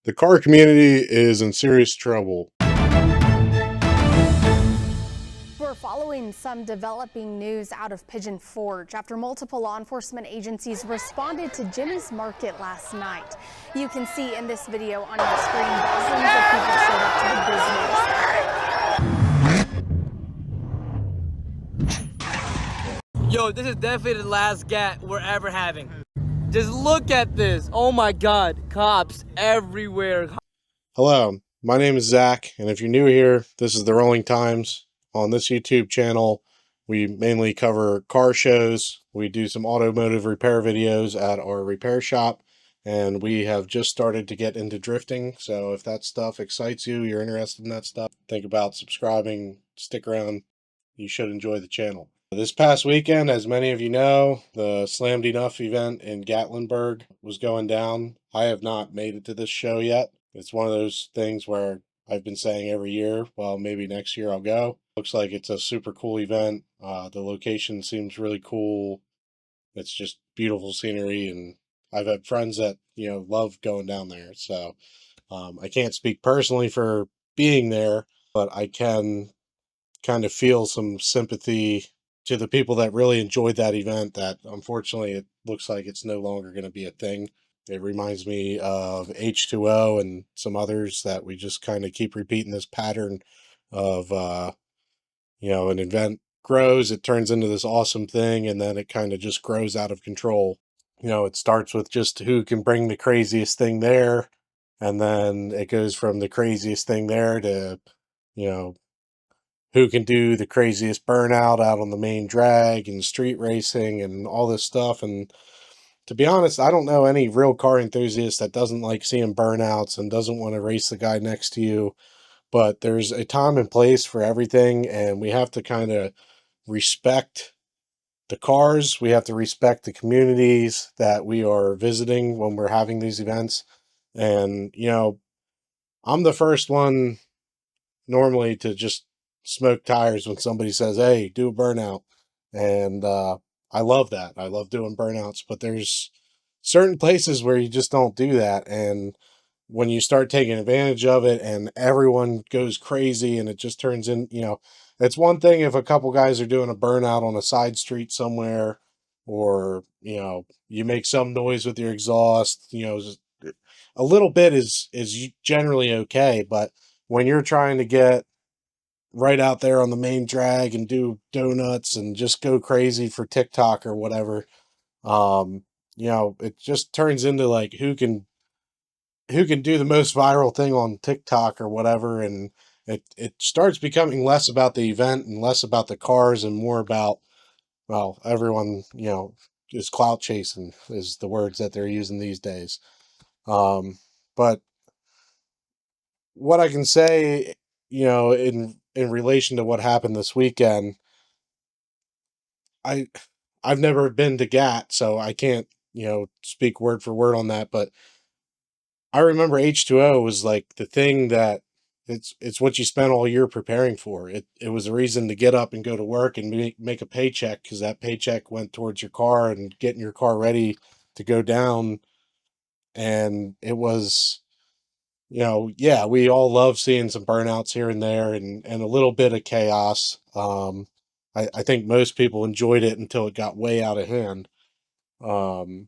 The car community is in serious trouble. We're following some developing news out of Pigeon Forge after multiple law enforcement agencies responded to Jimmy's Market last night. You can see in this video on your screen dozens of people showed up to the business. Yo, this is definitely the last gat we're ever having. Just look at this. Oh my God, cops everywhere. Hello, my name is Zach, and if you're new here, this is the Rolling Times. On this YouTube channel, we mainly cover car shows. We do some automotive repair videos at our repair shop, and we have just started to get into drifting. So if that stuff excites you, you're interested in that stuff, think about subscribing, stick around. You should enjoy the channel. This past weekend, as many of you know, the Slammed Enough event in Gatlinburg was going down. I have not made it to this show yet. It's one of those things where I've been saying every year, well, maybe next year I'll go. Looks like it's a super cool event. The location seems really cool. It's just beautiful scenery, and I've had friends that, love going down there. So I can't speak personally for being there, but I can kind of feel some sympathy to the people that really enjoyed that event that unfortunately it looks like it's no longer going to be a thing. It reminds me of H2O and some others that we just kind of keep repeating this pattern of, an event grows, it turns into this awesome thing, and then it kind of just grows out of control. It starts with just who can bring the craziest thing there, and then it goes from the craziest thing there to, you know, who can do the craziest burnout out on the main drag and street racing and all this stuff. And to be honest, I don't know any real car enthusiast that doesn't like seeing burnouts and doesn't want to race the guy next to you. But there's a time and place for everything, and we have to kind of respect the cars. We have to respect the communities that we are visiting when we're having these events. And, I'm the first one normally to just smoke tires when somebody says, "Hey, do a burnout." And I love that. I love doing burnouts, but there's certain places where you just don't do that. And when you start taking advantage of it and everyone goes crazy and it just turns in, it's one thing if a couple guys are doing a burnout on a side street somewhere, or, you make some noise with your exhaust, a little bit is generally okay. But when you're trying to get right out there on the main drag and do donuts and just go crazy for TikTok or whatever, it just turns into like who can do the most viral thing on TikTok or whatever, and it starts becoming less about the event and less about the cars and more about, well, everyone, is clout chasing is the words that they're using these days. But what I can say, in relation to what happened this weekend, I I've never been to GAT, so I can't, speak word for word on that, but I remember H2O was like the thing that it's what you spent all year preparing for. It was a reason to get up and go to work and make a paycheck, because that paycheck went towards your car and getting your car ready to go down. And it was, yeah, we all love seeing some burnouts here and there, and a little bit of chaos. I think most people enjoyed it until it got way out of hand. Um,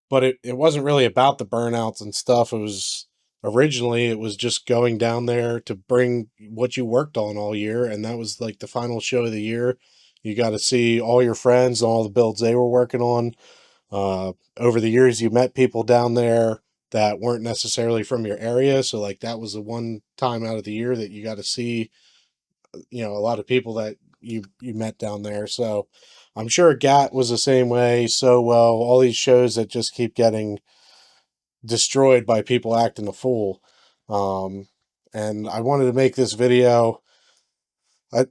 but it wasn't really about the burnouts and stuff. Originally it was just going down there to bring what you worked on all year, and that was like the final show of the year. You got to see all your friends and all the builds they were working on. Over the years, you met people down there that weren't necessarily from your area, so like that was the one time out of the year that you got to see, a lot of people that you met down there. So I'm sure GAT was the same way. So, well, all these shows that just keep getting destroyed by people acting a fool. And I wanted to make this video. I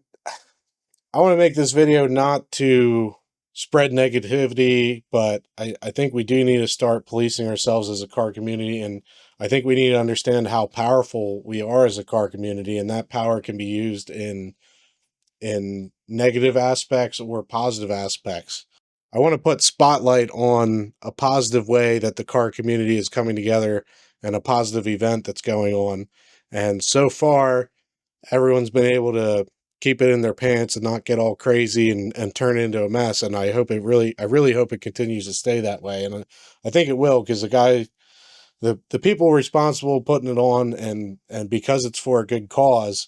I want to make this video not to spread negativity, but I think we do need to start policing ourselves as a car community. And I think we need to understand how powerful we are as a car community, and that power can be used in negative aspects or positive aspects. I want to put spotlight on a positive way that the car community is coming together and a positive event that's going on. And so far, everyone's been able to keep it in their pants and not get all crazy and turn it into a mess. And I really hope it continues to stay that way. And I think it will, because the people responsible putting it on, and because it's for a good cause,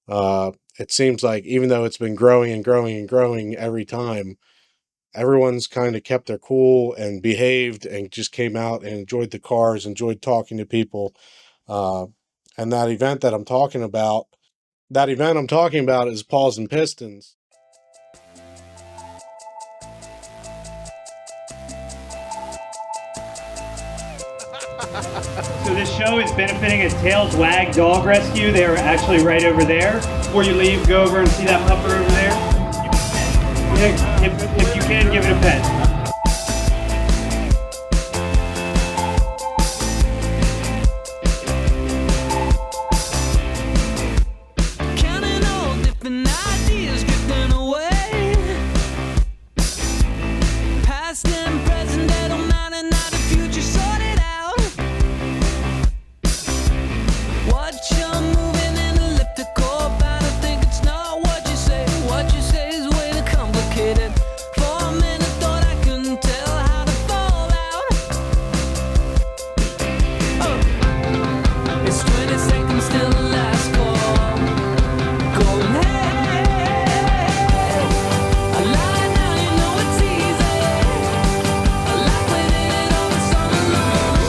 it seems like even though it's been growing and growing and growing every time, everyone's kind of kept their cool and behaved and just came out and enjoyed the cars, enjoyed talking to people. Uh, and that event I'm talking about is Paws and Pistons. So this show is benefiting a Tails Wag Dog Rescue. They are actually right over there. Before you leave, go over and see that pupper over there. If you can, give it a pet. Counting all different ideas drifting away. Past and present, they don't matter, now the future sorted out. Watch you moving in elliptical, but I think it's not what you say. What you say is way too complicated. For a minute, thought I couldn't tell how to fall out. Oh, it's 20 seconds till the last call. Going hey, a lie now, you know it's easy. I like when it all is all alone,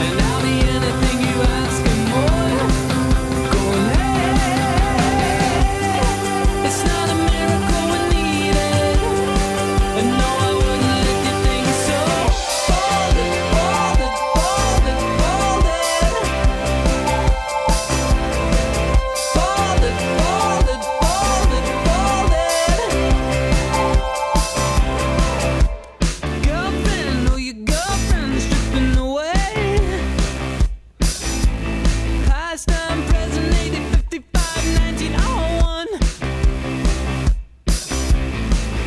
and I'll be anything you ask and more. Going hey, it's not a miracle we need it, and no, I wouldn't let you think so. Hold it, hold it, hold it, hold it. Fold it, fold it, fold it, fold it. Girlfriend, oh your girlfriend's dripping away. Past and present, 80, 55, 1901.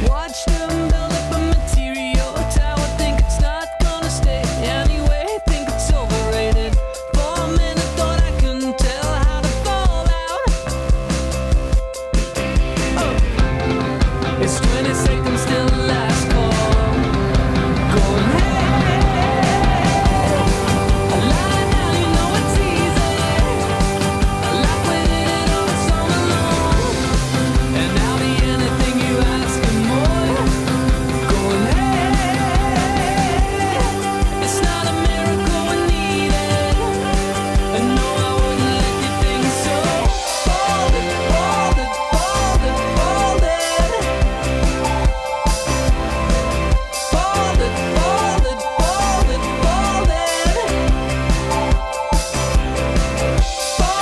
Watch them build up a material tower, think it's not gonna stay anyway, think it's overrated. For a minute, thought I couldn't tell how to fall out. Oh, it's 20 seconds till the last call. Going hey, a lie now, you know it's easy. I like when it all is all alone, and I'll be anything you ask and more. Going hey, it's not a miracle we need it, and no, I wouldn't let you think so. Fold it, fold it, fold it, fold it. Fold it, fold it, fold it, fold it. Fold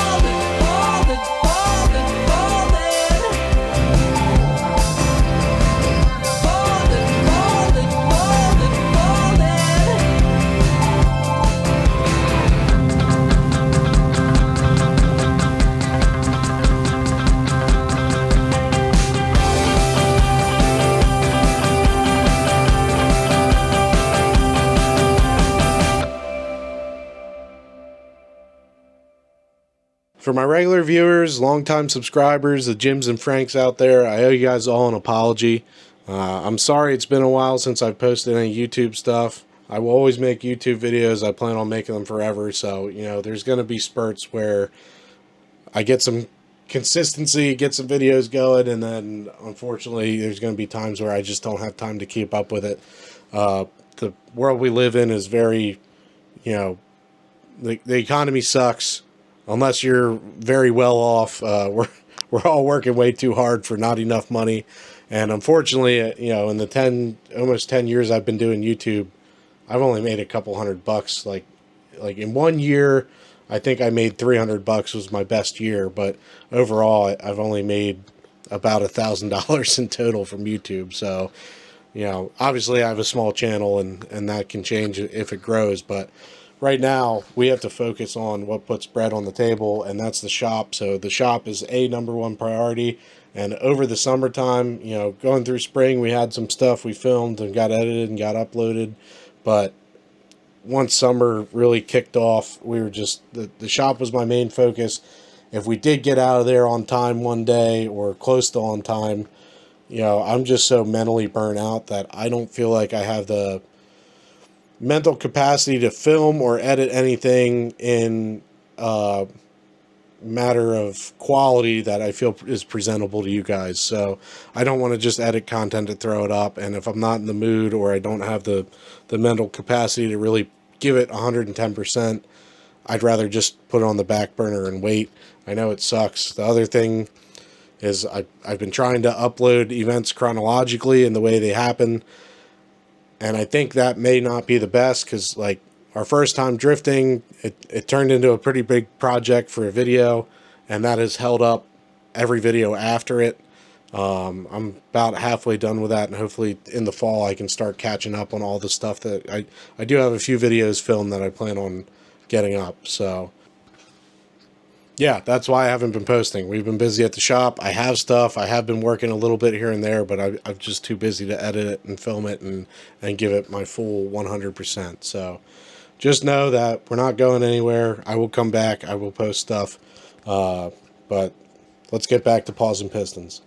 it, fold it, fold it, fold it. Fold it, fold it, fold it, fold it. For my regular viewers, longtime subscribers, the Jims and Franks out there, I owe you guys all an apology. I'm sorry it's been a while since I've posted any YouTube stuff. I will always make YouTube videos. I plan on making them forever. So, you know, there's going to be spurts where I get some consistency, get some videos going, and then unfortunately there's going to be times where I just don't have time to keep up with it. The world we live in is very, you know, the economy sucks. Unless you're very well off, we're all working way too hard for not enough money. And unfortunately, you know, in the almost 10 years I've been doing YouTube, I've only made a couple $100. Like in 1 year, I think I made $300 was my best year. But overall, I've only made about $1,000 in total from YouTube. So, you know, obviously I have a small channel and that can change if it grows. But right now we have to focus on what puts bread on the table, and that's the shop. So the shop is number one priority. And over the summertime, you know, going through spring, we had some stuff we filmed and got edited and got uploaded, but once summer really kicked off, we were just, the shop was my main focus. If we did get out of there on time one day or close to on time, you know, I'm just so mentally burnt out that I don't feel like I have the mental capacity to film or edit anything in matter of quality that I feel is presentable to you guys. So I don't want to just edit content to throw it up. And if I'm not in the mood or I don't have the mental capacity to really give it 110%, I'd rather just put it on the back burner and wait. I know it sucks. The other thing is I've been trying to upload events chronologically in the way they happen. And I think that may not be the best because, like, our first time drifting, it turned into a pretty big project for a video, and that has held up every video after it. I'm about halfway done with that, and hopefully in the fall I can start catching up on all the stuff that I do have a few videos filmed that I plan on getting up. So yeah, that's why I haven't been posting. We've been busy at the shop. I have stuff. I have been working a little bit here and there, but I'm just too busy to edit it and film it and give it my full 100%. So just know that we're not going anywhere. I will come back. I will post stuff. But let's get back to Paws and Pistons.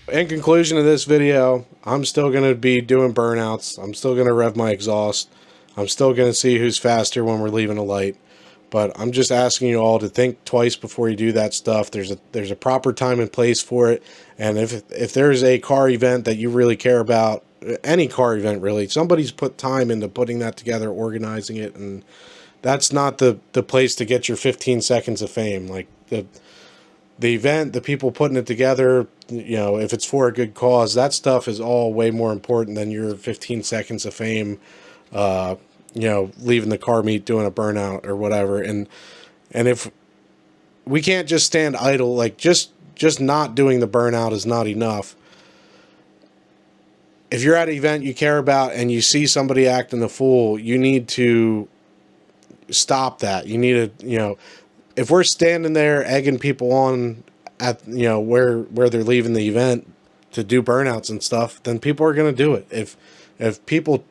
In conclusion of this video, I'm still going to be doing burnouts. I'm still going to rev my exhaust. I'm still going to see who's faster when we're leaving a light. But I'm just asking you all to think twice before you do that stuff. There's a proper time and place for it. And if there's a car event that you really care about, any car event really, somebody's put time into putting that together, organizing it, and that's not the place to get your 15 seconds of fame. Like the event, the people putting it together, you know, if it's for a good cause, that stuff is all way more important than your 15 seconds of fame, you know, leaving the car meet, doing a burnout or whatever. And if we can't just stand idle, like just not doing the burnout is not enough. If you're at an event you care about and you see somebody acting a fool, you need to stop that. You need to, you know, if we're standing there egging people on at, you know, where they're leaving the event to do burnouts and stuff, then people are going to do it. If people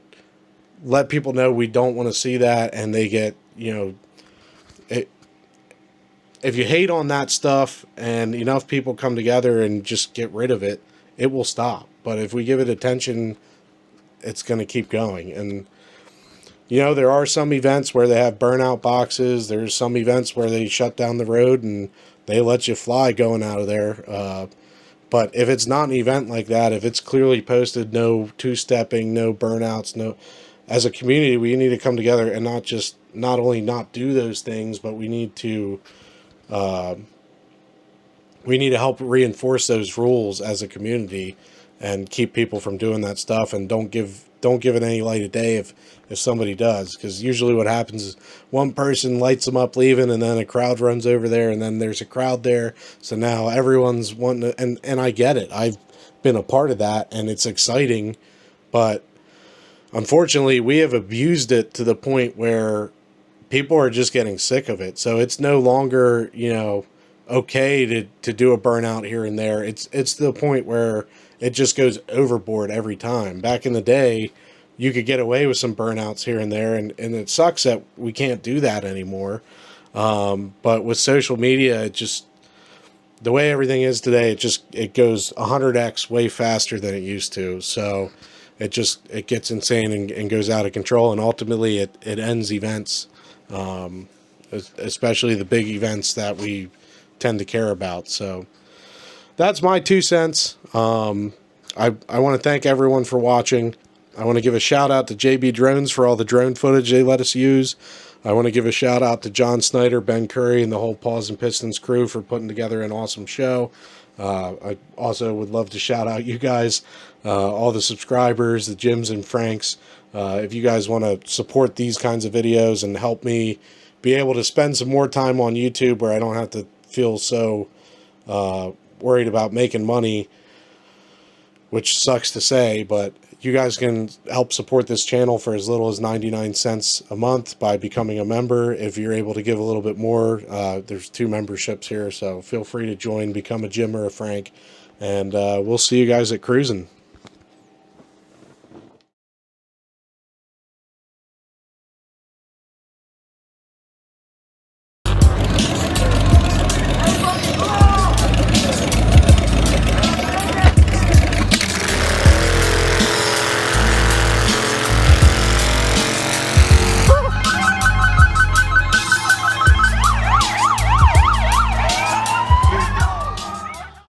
let people know we don't want to see that, and they get, you know, if you hate on that stuff and enough people come together and just get rid of it, it will stop. But if we give it attention, it's going to keep going. And you know, there are some events where they have burnout boxes. There's some events where they shut down the road and they let you fly going out of there. But if it's not an event like that, if it's clearly posted, no two-stepping, no burnouts, no, as a community, we need to come together and not only not do those things, but we need to help reinforce those rules as a community and keep people from doing that stuff, and don't give it any light of day if somebody does, because usually what happens is one person lights them up leaving, and then a crowd runs over there, and then there's a crowd there, so now everyone's wanting to, and I get it. I've been a part of that, and it's exciting, but unfortunately we have abused it to the point where people are just getting sick of it. So it's no longer, you know, okay to do a burnout here and there. It's to the point where it just goes overboard every time. Back in the day, you could get away with some burnouts here and there, and it sucks that we can't do that anymore. But with social media, it just, the way everything is today, it goes 100x way faster than it used to. So it gets insane and goes out of control, and ultimately it ends events, especially the big events that we tend to care about. So that's my 2 cents. I want to thank everyone for watching. I want to give a shout out to JB Drones for all the drone footage they let us use. I want to give a shout out to John Snyder, Ben Curry, and the whole Paws and Pistons crew for putting together an awesome show. I also would love to shout out you guys, all the subscribers, the Jims and Franks. If you guys want to support these kinds of videos and help me be able to spend some more time on YouTube where I don't have to feel so worried about making money, which sucks to say, but you guys can help support this channel for as little as 99 cents a month by becoming a member. If you're able to give a little bit more, there's 2 memberships here, so feel free to join, become a Jim or a Frank, and we'll see you guys at cruising.